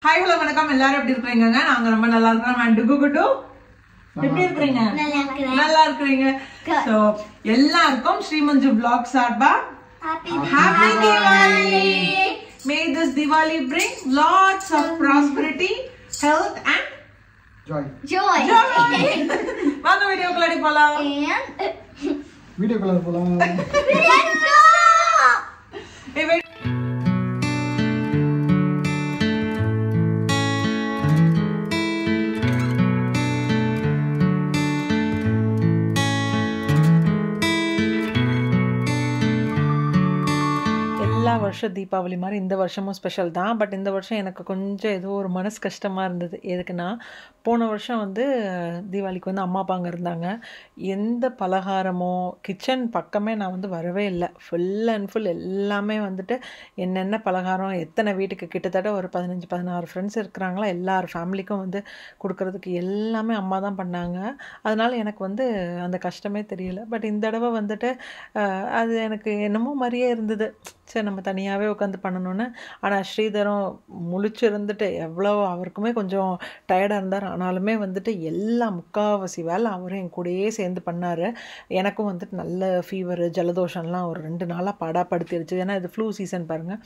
Hi, hello, வணக்கம் எல்லாரும் எப்படி இருக்கீங்க? நாங்க ரொம்ப நல்லா இருக்கோம். and குகுடு எப்படி இருக்கீங்க? நல்லா இருக்கீங்க. சோ எல்லாருக்கும் ஸ்ரீமஞ்சு vlog சார்பா happy Diwali. May this Diwali bring lots of prosperity, health and joy. வாங்க வீடியோக்குள்ள போலாம். வீடியோக்குள்ள போலாம். ஏய் வருஷம் தீபாவளி மாதிரி இந்த வருஷமும் ஸ்பெஷல் தான். பட் இந்த வருஷம் எனக்கு கொஞ்சம் ஏதோ ஒரு மனசு கஷ்டமாக இருந்தது. எதுக்குன்னா போன வருஷம் வந்து தீபாவளிக்கு வந்து அம்மா அப்பாங்க இருந்தாங்க. எந்த பலகாரமோ கிச்சன் பக்கமே நான் வந்து வரவே இல்லை. ஃபுல் அண்ட் ஃபுல் எல்லாமே வந்துட்டு என்னென்ன பலகாரம் எத்தனை வீட்டுக்கு கிட்டத்தட்ட ஒரு 15-16 ஃப்ரெண்ட்ஸ் இருக்கிறாங்களா, எல்லார் ஃபேமிலிக்கும் வந்து கொடுக்கறதுக்கு எல்லாமே அம்மா தான் பண்ணாங்க. அதனால் எனக்கு வந்து அந்த கஷ்டமே தெரியல. பட் இந்த தடவை வந்துட்டு அது எனக்கு என்னமோ மாதிரியே இருந்தது. சரி நம்ம தனியாகவே உட்காந்து பண்ணணுன்னு. ஆனால் ஸ்ரீதரும் முழிச்சு இருந்துட்டு எவ்வளோ அவருக்குமே கொஞ்சம் டயர்டாக இருந்தார். ஆனாலுமே வந்துட்டு எல்லா முக்கால்வாசி வேலை அவரும் என் கூடயே சேர்ந்து பண்ணார். எனக்கும் வந்துட்டு நல்ல ஃபீவர் ஜலதோஷம்லாம் ஒரு 2 நாளாக பாடாப்படுத்திடுச்சு. ஏன்னா இது ஃப்ளூ சீசன் பாருங்கள்.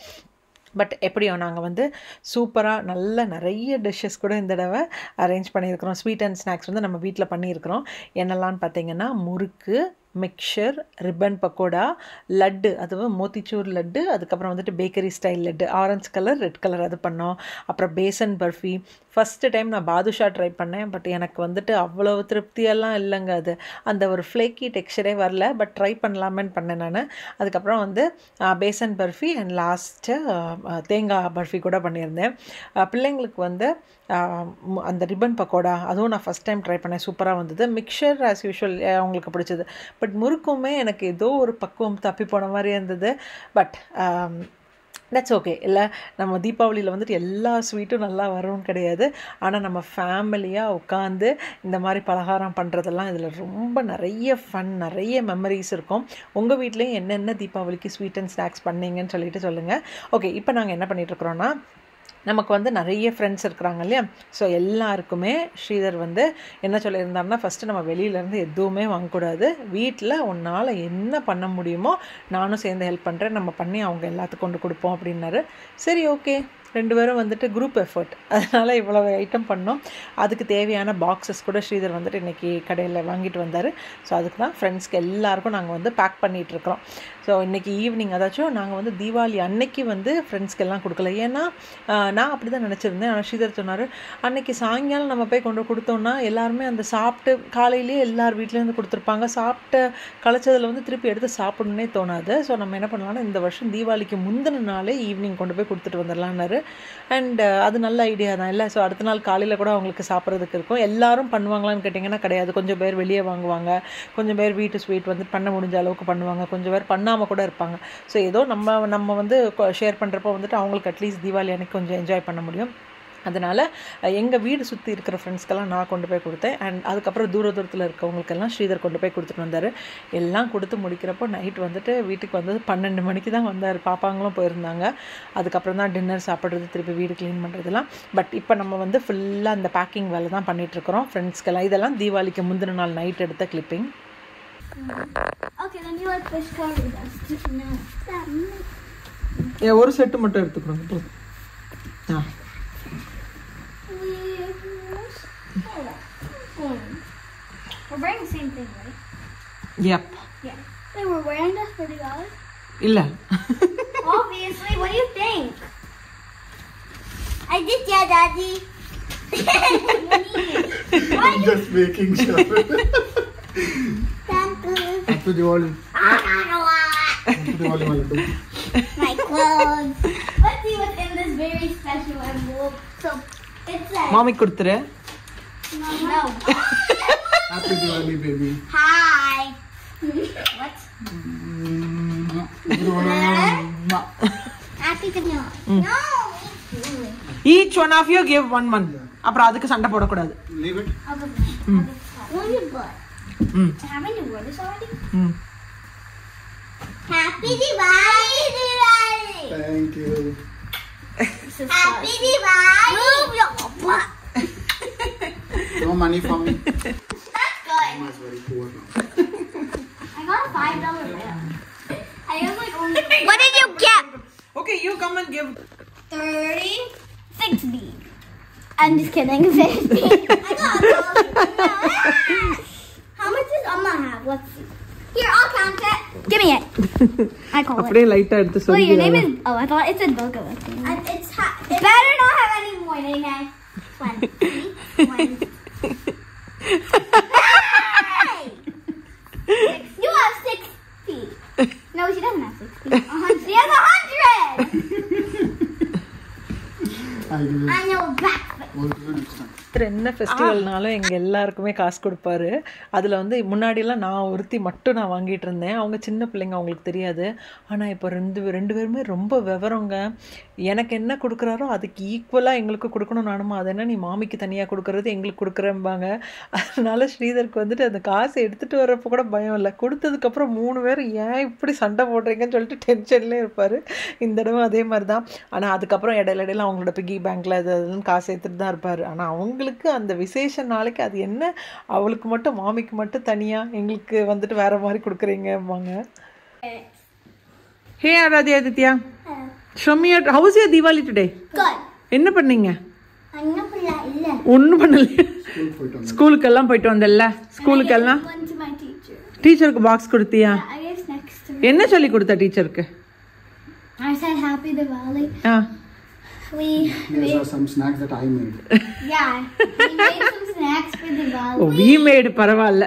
பட் எப்படியோ நாங்கள் வந்து சூப்பராக நல்ல நிறைய டிஷ்ஷஸ் கூட இந்த தடவை அரேஞ்ச் பண்ணியிருக்கிறோம். ஸ்வீட் அண்ட் ஸ்நாக்ஸ் வந்து நம்ம வீட்டில் பண்ணியிருக்கிறோம். என்னெல்லாம்னு பார்த்தீங்கன்னா முறுக்கு, மிக்சர், ரிப்பன் பக்கோடா, லட்டு, அதுவும் மோத்திச்சூர் லட்டு, அதுக்கப்புறம் வந்துட்டு bakery style laddu, orange colour red colour அது பண்ணோம். அப்புறம் பேசன் பர்ஃபி. ஃபஸ்ட்டு டைம் நான் பாதுஷா ட்ரை பண்ணேன். பட் எனக்கு வந்துட்டு அவ்வளோ திருப்தியெல்லாம் இல்லைங்க. அது அந்த ஒரு ஃப்ளேக்கி டெக்ஸ்சரே வரல. பட் ட்ரை பண்ணலாமேன்னு பண்ணேன் நான். அதுக்கப்புறம் வந்து பேசன் பர்ஃபி அண்ட் லாஸ்ட்டு தேங்காய் பர்ஃபி கூட பண்ணியிருந்தேன். பிள்ளைங்களுக்கு வந்து அந்த ரிப்பன் பக்கோடா அதுவும் நான் ஃபஸ்ட் டைம் ட்ரை பண்ணேன். சூப்பராக வந்தது. மிக்சர் ஆஸ் யூஷுவல் அவங்களுக்கு பிடிச்சது. பட் முறுக்குமே எனக்கு ஏதோ ஒரு பக்குவம் தப்பி போன மாதிரி இருந்தது. But that's okay. இல்லை நம்ம தீபாவளியில் வந்துட்டு எல்லா ஸ்வீட்டும் நல்லா வரும்னு கிடையாது. ஆனால் நம்ம ஃபேமிலியாக உட்காந்து இந்த மாதிரி பலகாரம் பண்ணுறதெல்லாம் இதில் ரொம்ப நிறைய ஃபன், நிறைய மெமரிஸ் இருக்கும். உங்கள் வீட்லேயும் என்னென்ன தீபாவளிக்கு ஸ்வீட் அண்ட் ஸ்நாக்ஸ் பண்ணிங்கன்னு சொல்லிட்டு சொல்லுங்கள். ஓகே, இப்போ நாங்கள் என்ன பண்ணிகிட்ருக்குறோன்னா, நமக்கு வந்து நிறைய ஃப்ரெண்ட்ஸ் இருக்கிறாங்க இல்லையா. ஸோ எல்லாருக்குமே ஸ்ரீதர் வந்து என்ன சொல்லியிருந்தாருன்னா, ஃபஸ்ட்டு நம்ம வெளியிலேருந்து எதுவுமே வாங்கக்கூடாது. வீட்டில் உன்னால் என்ன பண்ண முடியுமோ நானும் சேர்ந்து ஹெல்ப் பண்ணுறேன், நம்ம பண்ணி அவங்க எல்லாத்துக்கும் கொண்டு கொடுப்போம் அப்படின்னாரு. சரி ஓகே, 2 பேரும் வந்துட்டு குரூப் எஃபர்ட், அதனால் இவ்வளோ ஐட்டம் பண்ணோம். அதுக்கு தேவையான பாக்ஸஸ் கூட ஸ்ரீதர் வந்துட்டு இன்றைக்கி கடையில் வாங்கிட்டு வந்தார். ஸோ அதுக்கு தான் ஃப்ரெண்ட்ஸ்க்கு எல்லாேருக்கும் நாங்கள் வந்து பேக் பண்ணிகிட்ருக்குறோம். ஸோ இன்றைக்கி ஈவினிங் அதாச்சும் நாங்கள் வந்து தீபாவளி அன்னைக்கு வந்து ஃப்ரெண்ட்ஸ்க்கெல்லாம் கொடுக்கல. ஏன்னா நான் அப்படி தான் நினச்சிருந்தேன். ஆனால் ஸ்ரீதர் சொன்னார், அன்றைக்கி சாயங்காலம் நம்ம போய் கொண்டு கொடுத்தோன்னா எல்லாருமே அந்த சாப்பிட்டு காலையிலேயே எல்லார் வீட்லேருந்து கொடுத்துருப்பாங்க. சாப்பிட்டு களைச்சதில் வந்து திருப்பி எடுத்து சாப்பிடணுன்னே தோணாது. ஸோ நம்ம என்ன பண்ணலாம்னா இந்த வருஷம் தீபாவளிக்கு முந்தின நாளே ஈவினிங் கொண்டு போய் கொடுத்துட்டு வந்துடலான்னாரு. அண்ட் அது நல்ல ஐடியா தான் இல்லை. ஸோ அடுத்த நாள் காலையில் கூட அவங்களுக்கு சாப்பிட்றதுக்கு இருக்கும். எல்லாரும் பண்ணுவாங்களான்னு கேட்டிங்கன்னா கிடையாது. கொஞ்சம் பேர் வெளியே வாங்குவாங்க, கொஞ்சம் பேர் வீட்டு ஸ்வீட் வந்து பண்ண முடிஞ்ச அளவுக்கு பண்ணுவாங்க, கொஞ்சம் பேர் பண்ணாமல் கூட இருப்பாங்க. ஸோ ஏதோ நம்ம வந்து ஷேர் பண்ணுறப்போ வந்துட்டு அவங்களுக்கு அட்லீஸ்ட் தீபாவளி அன்றைக்கி கொஞ்சம் என்ஜாய் பண்ண முடியும். அதனால் எங்கள் வீடு சுற்றி இருக்கிற ஃப்ரெண்ட்ஸ்க்கெல்லாம் நான் கொண்டு போய் கொடுத்தேன். அண்ட் அதுக்கப்புறம் தூரத்தில் இருக்கவங்களுக்கெல்லாம் ஸ்ரீதர் கொண்டு போய் கொடுத்துட்டு வந்தார். எல்லாம் கொடுத்து முடிக்கிறப்போ நைட் வந்துட்டு வீட்டுக்கு வந்தது 12 மணிக்கு தான் வந்தார். பாப்பாங்களும் போயிருந்தாங்க. அதுக்கப்புறம் தான் டின்னர் சாப்பிட்றது, திருப்பி வீடு க்ளீன் பண்ணுறதுலாம். பட் இப்போ நம்ம வந்து ஃபுல்லாக அந்த பேக்கிங் வேலை தான் பண்ணிகிட்ருக்குறோம் ஃப்ரெண்ட்ஸ்க்கெல்லாம். இதெல்லாம் தீபாவளிக்கு முந்தின நாள் நைட் எடுத்த கிளிப்பிங். ஒரு செட்டு மட்டும் எடுத்துக்கிறோம். We're wearing the same thing, right? Yep. Yeah. Wait, we're wearing this for the $30? Illa. Obviously, what do you think? I did, yeah, Daddy. I'm just making sure. Happy Diwali. Happy Diwali, Malatu. My clothes. Let's see what's in this very special envelope. So, it says... Mommy kudutire. No. Happy Diwali, baby. Hi. What? Happy Diwali. No. Each one of you give one. அப்புறம் அதுக்கு சண்டை போடக்கூடாது. Leave it. I'll go first. Where's your butt? Haven't you worn this already? Happy Diwali, Diwali. Thank you. Happy Diwali! Move your butt. No money for me. That's good. Mama is very poor now. I got a $5 bill. I have like only. What did you get? Okay, you come and give. 36B. I'm just kidding. 50. I got a $1. How much does Amma have? Let's see. Here, I'll count it. Give me it. I call it. அப்படியே லைட்டா எடுத்து Oh, your name சொல்லி is. Oh, I thought it said Boca. It better not have any more, Nene. 1, 1. Hey! You have 60. No, she doesn't have 60. She has 100. I will. I know back. We'll do it next time. என்ன ஃபெஸ்டிவல்னாலும் எங்கள் எல்லாருக்குமே காசு கொடுப்பாரு. அதில் வந்து முன்னாடிலாம் நான் ஒருத்தி மட்டும் நான் வாங்கிட்டு இருந்தேன். அவங்க சின்ன பிள்ளைங்க, அவங்களுக்கு தெரியாது. ஆனால் இப்போ ரெண்டு பேருமே ரொம்ப விவரங்க. எனக்கு என்ன கொடுக்குறாரோ அதுக்கு ஈக்குவலாக எங்களுக்கு கொடுக்கணும். நானுமா அது என்ன நீ மாமிக்கு தனியாக கொடுக்குறது எங்களுக்கு கொடுக்குறேன்பாங்க. அதனால ஸ்ரீதருக்கு வந்துட்டு அந்த காசை எடுத்துகிட்டு வரப்போ கூட பயம் இல்லை. கொடுத்ததுக்கப்புறம் 3 பேரும் ஏன் இப்படி சண்டை போடுறீங்கன்னு சொல்லிட்டு டென்ஷன்லேயே இருப்பார். இந்த தடவை அதே மாதிரி தான். ஆனால் அதுக்கப்புறம் இடையில அவங்களோட பிகி பேங்க்கில் அதுன்னு காசு எடுத்துகிட்டு தான் இருப்பார். ஆனால் அவங்களுக்கு அந்த விசேஷ நாளைக்கு அது என்ன அவளுக்கு மட்டும் மாமிக்கு மட்டும் தனியாக எங்களுக்கு வந்துட்டு வேற மாதிரி கொடுக்குறீங்கம்பாங்க. ஹே Aradhya Aditya, show me how was your Diwali today? Good. என்ன பண்ணீங்க? இல்ல. ஒன்றும் பண்ணலையா? School போயிட்டு வந்தேன். ஸ்கூலுக்கெல்லாம் போயிட்டு வந்தல்ல? ஸ்கூலுக்கெல்லாம் One to my teacher. டீச்சருக்கு பாக்ஸ் கொடுத்தியா? I guess next to என்ன சொல்லி கொடுத்த டீச்சருக்கு? I said Happy Diwali. Ah These are some snacks that I made. Yeah, we made some snacks for Diwali. Oh we made பரவாயில்ல.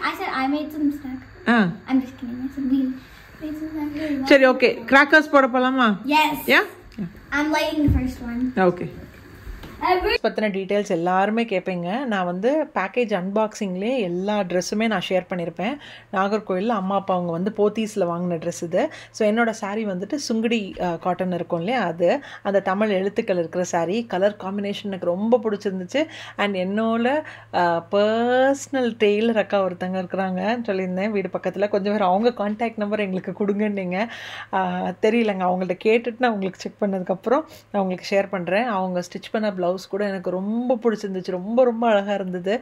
I said I made some snacks. Ah I'm just kidding. I said we made some snacks for Diwali. சரி, okay. Crackers போட போலாமா? Yes. Yeah I'm lighting the first one. Okay. பற்றின details எல்லாருமே கேட்பீங்க. நான் வந்து package அன்பாக்சிங்லேயே எல்லா ட்ரெஸ்ஸுமே நான் ஷேர் பண்ணியிருப்பேன். நாகர்கோயிலில் அம்மா அப்பா அவங்க வந்து போத்தீஸில் வாங்கின ட்ரெஸ் இது. ஸோ என்னோடய சாரீ வந்துட்டு சுங்குடி காட்டன் இருக்கும் இல்லையா, அது அந்த தமிழ் எழுத்துக்கள் இருக்கிற சாரீ. கலர் காம்பினேஷன் எனக்கு ரொம்ப பிடிச்சிருந்துச்சு. அண்ட் என்னோட பர்சனல் டெய்லர் அக்கா ஒருத்தங்க இருக்கிறாங்கன்னு சொல்லியிருந்தேன் வீடு பக்கத்தில். கொஞ்சம் பேர் அவங்க கான்டாக்ட் நம்பர் எங்களுக்கு கொடுங்கன்னீங்க. தெரியலங்க, அவங்கள்ட்ட கேட்டுட்டு நான் உங்களுக்கு செக் பண்ணதுக்கப்புறம் நான் உங்களுக்கு ஷேர் பண்ணுறேன். அவங்க ஸ்டிச் பண்ண ப்ளவுஸ் கூட எனக்கு ரொம்ப பிடிச்சிருந்துச்சு. ரொம்ப ரொம்ப அழகாக இருந்தது.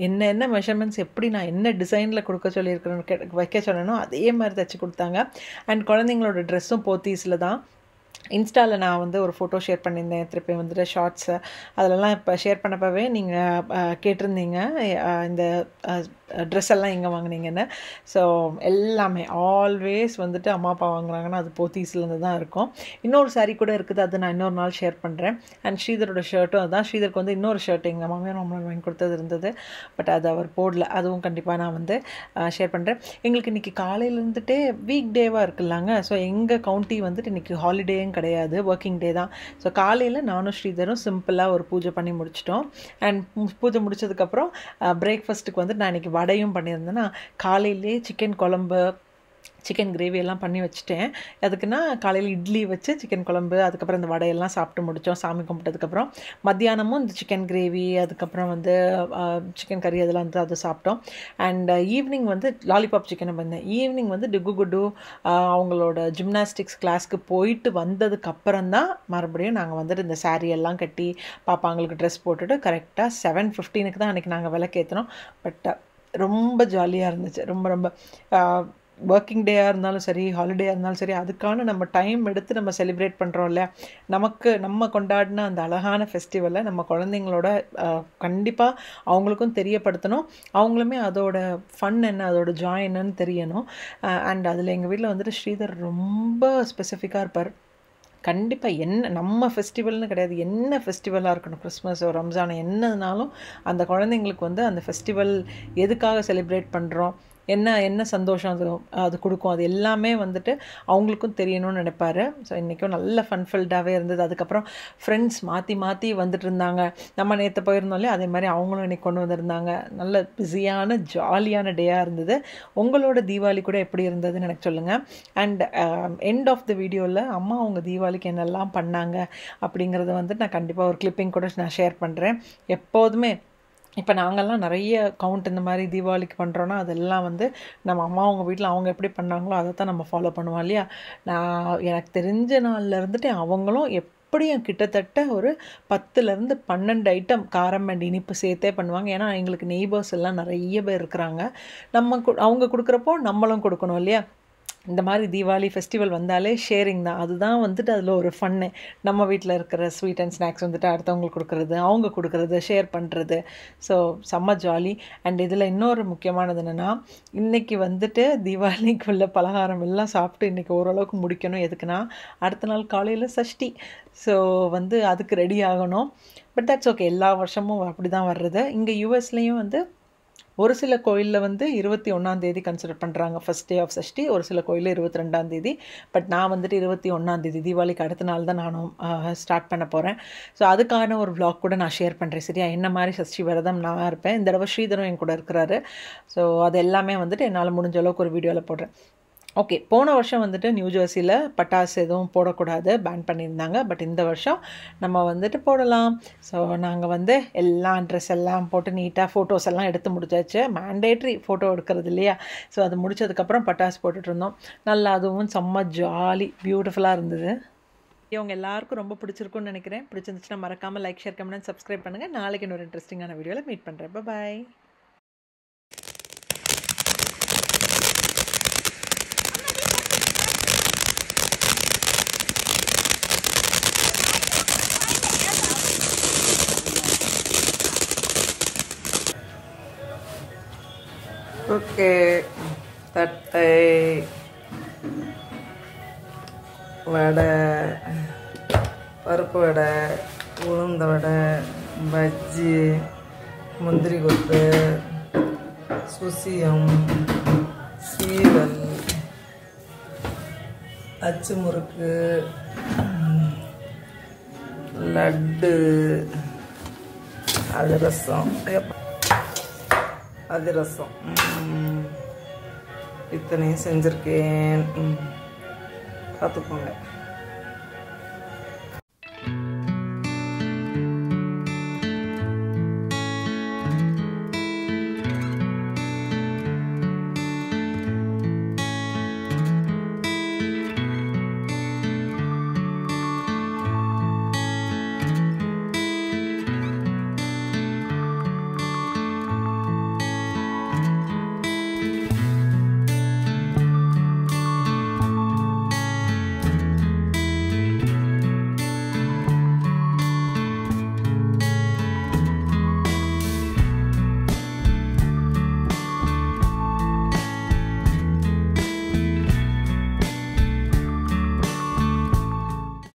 என்ன மெஷர்மெண்ட்ஸ் எப்படி நான் என்ன டிசைனில் கொடுக்க சொல்லியிருக்கிறேன்னு வைக்க சொல்லணும் அதே மாதிரி தைச்சி கொடுத்தாங்க. அண்ட் குழந்தைங்களோட ட்ரெஸ்ஸும் போத்தீஸில் தான். இன்ஸ்டாவில் நான் வந்து ஒரு ஃபோட்டோ ஷேர் பண்ணியிருந்தேன். திருப்பி வந்துட்டு ஷார்ட்ஸு அதிலலாம் இப்போ ஷேர் பண்ணப்பவே நீங்கள் கேட்டிருந்தீங்க இந்த ட்ரெஸ் எல்லாம் எங்கே வாங்கினீங்கன்னு. ஸோ எல்லாமே ஆல்வேஸ் வந்துட்டு அம்மா அப்பா வாங்குறாங்கன்னா அது போத்தீஸ்லேருந்து தான் இருக்கும். இன்னொரு சாரீ கூட இருக்குது, அது நான் இன்னொரு நாள் ஷேர் பண்ணுறேன். அண்ட் ஸ்ரீதரோட ஷர்ட்டும் அதுதான். ஸ்ரீதருக்கு வந்து இன்னொரு ஷர்ட் எங்கள் மாமியார் மாமனார் வாங்கி கொடுத்தது இருந்தது, பட் அது அவர் போடல. அதுவும் கண்டிப்பாக நான் வந்து ஷேர் பண்ணுறேன். எங்களுக்கு இன்றைக்கி காலையிலேருந்துட்டே வீக் டேவாக இருக்குல்லாங்க. ஸோ எங்கள் கவுண்டி வந்துட்டு இன்றைக்கி ஹாலிடேயும் கிடையாது, ஒர்க்கிங் டே தான். ஸோ காலையில் நானும் ஸ்ரீதரும் சிம்பிளாக ஒரு பூஜை பண்ணி முடிச்சிட்டோம். அண்ட் பூஜை முடிச்சதுக்கப்புறம் பிரேக்ஃபாஸ்ட்டுக்கு வந்து நான் இன்றைக்கி வடையும் பண்ணியிருந்தேன்னா காலையிலே சிக்கன் குழம்பு சிக்கன் கிரேவி எல்லாம் பண்ணி வச்சுட்டேன். அதுக்குன்னா காலையில் இட்லி வச்சு சிக்கன் குழம்பு அதுக்கப்புறம் இந்த வடையெல்லாம் சாப்பிட்டு முடித்தோம். சாமி கும்பிட்டதுக்கப்புறம் மத்தியானமும் இந்த சிக்கன் கிரேவி அதுக்கப்புறம் வந்து சிக்கன் கறி அதெல்லாம் வந்து அதை சாப்பிட்டோம். அண்ட் ஈவினிங் வந்து லாலிபாப் சிக்கனை பண்ணேன். ஈவினிங் வந்து டிகு குட்டு அவங்களோட ஜிம்னாஸ்டிக்ஸ் கிளாஸ்க்கு போயிட்டு வந்ததுக்கப்புறம் தான் மறுபடியும் நாங்கள் வந்துட்டு இந்த சாரீ எல்லாம் கட்டி பாப்பாங்களுக்கு ட்ரெஸ் போட்டுட்டு கரெக்டாக 7:15 தான் அன்றைக்கி நாங்கள் விளக்கேற்றினோம். பட் ரொம்ப ஜாலியாக இருந்துச்சு. ரொம்ப ரொம்ப ஒர்க்கிங் டேயாக இருந்தாலும் சரி, ஹாலிடேயாக இருந்தாலும் சரி, அதுக்கான நம்ம டைம் எடுத்து நம்ம செலிப்ரேட் பண்ணுறோம் இல்லையா. நம்ம கொண்டாடின அந்த அழகான ஃபெஸ்டிவலை நம்ம குழந்தைங்களோட கண்டிப்பாக அவங்களுக்கும் தெரியப்படுத்தணும். அவங்களுமே அதோட ஃபன் என்ன, அதோட ஜாய் என்னன்னு தெரியணும். அண்ட் அதில் எங்கள் வீட்டில் வந்துட்டு ஸ்ரீதர் ரொம்ப ஸ்பெசிஃபிக்காக இருப்பார். கண்டிப்பாக என்ன நம்ம ஃபெஸ்டிவல்னு கிடையாது, என்ன ஃபெஸ்டிவலாக இருக்கணும், கிறிஸ்மஸோ ரம்ஜானோ என்னதுனாலும் அந்த குழந்தைங்களுக்கு வந்து அந்த ஃபெஸ்டிவல் எதுக்காக செலிப்ரேட் பண்ணுறோம், என்ன சந்தோஷம் அது கொடுக்கும், அது எல்லாமே வந்துட்டு அவங்களுக்கும் தெரியணும்னு நினைப்பாரு. ஸோ இன்றைக்கும் நல்ல ஃபன்ஃபில்டாகவே இருந்தது. அதுக்கப்புறம் ஃப்ரெண்ட்ஸ் மாற்றி வந்துட்டு இருந்தாங்க. நம்ம நேற்று போயிருந்தோம் இல்லையா, அதே மாதிரி அவங்களும் இன்றைக்கி கொண்டு வந்திருந்தாங்க. நல்ல பிஸியான ஜாலியான டேயாக இருந்தது. உங்களோட தீபாவளி கூட எப்படி இருந்ததுன்னு எனக்கு சொல்லுங்கள். அண்ட் எண்ட் ஆஃப் த வீடியோவில் அம்மா அவங்க தீபாவளிக்கு என்னெல்லாம் பண்ணாங்க அப்படிங்கிறத வந்து நான் கண்டிப்பாக ஒரு கிளிப்பிங் கூட நான் ஷேர் பண்ணுறேன். எப்போதுமே இப்போ நாங்கள்லாம் நிறைய கவுண்ட் இந்த மாதிரி தீபாவளிக்கு பண்ணுறோன்னா அதெல்லாம் வந்து நம்ம அம்மா அவங்க வீட்டில் அவங்க எப்படி பண்ணாங்களோ அதை தான் நம்ம ஃபாலோ பண்ணுவோம் இல்லையா. நான் எனக்கு தெரிஞ்ச நாளில் இருந்துட்டு அவங்களும் எப்படி அப்படியும் கிட்டத்தட்ட ஒரு 10லேருந்து 12 ஐட்டம் காரம் அண்ட் இனிப்பு சேர்த்தே பண்ணுவாங்க. ஏன்னா எங்களுக்கு நெய்பர்ஸ் எல்லாம் நிறைய பேர் இருக்கிறாங்க. அவங்க கொடுக்குறப்போ நம்மளும் கொடுக்கணும் இல்லையா? இந்த மாதிரி தீபாவளி ஃபெஸ்டிவல் வந்தாலே ஷேரிங் தான். அதுதான் வந்துட்டு அதில் ஒரு ஃபன்னு. நம்ம வீட்டில் இருக்கிற ஸ்வீட் அண்ட் ஸ்நாக்ஸ் வந்துட்டு அடுத்தவங்களுக்கு கொடுக்குறது, அவங்க கொடுக்குறது, ஷேர் பண்ணுறது. ஸோ செம்ம ஜாலி. அண்ட் இதில் இன்னொரு முக்கியமானது என்னென்னா, இன்றைக்கி வந்துட்டு தீபாவளிக்குள்ள பலகாரம் எல்லாம் சாப்பிட்டு இன்றைக்கி ஓரளவுக்கு முடிக்கணும். எதுக்குன்னா அடுத்த நாள் காலையில் சஷ்டி. ஸோ வந்து அதுக்கு ரெடி ஆகணும். பட் தட்ஸ் ஓகே, எல்லா வருஷமும் அப்படி தான் வர்றது. இங்கே யூஎஸ்லேயும் வந்து ஒரு சில கோயிலில் வந்து 21ஆம் தேதி கன்சிடர் பண்ணுறாங்க ஃபஸ்ட் டே ஆஃப் சஷ்டி. ஒரு சில கோயிலில் 22ஆம் தேதி. பட் நான் வந்துட்டு 21ஆம் தேதி தீபாவளிக்கு அடுத்த நாள் தான் நானும் ஸ்டார்ட் பண்ண போகிறேன். ஸோ அதுக்கான ஒரு vlog கூட நான் ஷேர் பண்ணுறேன். சரியா? என்ன மாதிரி சஷ்டி விரதம் நான் இருப்பேன். இந்த தடவை ஸ்ரீதரும் என் கூட இருக்கிறாரு. ஸோ அது எல்லாமே வந்துட்டு என்னால் முடிஞ்ச அளவுக்கு ஒரு வீடியோவில் போடுறேன். ஓகே, போன வருஷம் வந்துட்டு நியூ ஜெர்சியில் பட்டாசு எதுவும் போடக்கூடாது, பேன் பண்ணியிருந்தாங்க. பட் இந்த வருஷம் நம்ம வந்துட்டு போடலாம். ஸோ நாங்கள் வந்து எல்லாம் ட்ரெஸ் எல்லாம் போட்டு நீட்டாக ஃபோட்டோஸ் எல்லாம் எடுத்து முடிச்சாச்சு. மேண்டேட்ரி ஃபோட்டோ எடுக்கிறது இல்லையா? ஸோ அது முடிச்சதுக்கப்புறம் பட்டாசு போட்டுட்டு இருந்தோம். நல்லா அதுவும் செம்ம ஜாலி, பியூட்டிஃபுல்லாக இருந்தது. இவங்க எல்லாருக்கும் ரொம்ப பிடிச்சிருக்குன்னு நினைக்கிறேன். பிடிச்சிருந்துச்சுன்னா மறக்காமல் லைக், ஷேர், கமெண்ட், சப்ஸ்கிரைப் பண்ணுங்கள். நாளைக்கு இன்னொரு இன்ட்ரெஸ்டிங்கான வீடியோவில் மீட் பண்ணுறேன். பாய். ஓகே, தட்டை, வடை, பருப்பு வடை, உளுந்த வடை, பஜ்ஜி, முந்திரி கொத்து, சுசியம், சீவல், அச்சு முறுக்கு, லட்டு, அதிரசம், இத்தனையும் செஞ்சுருக்கேன். பார்த்துக்கோங்க.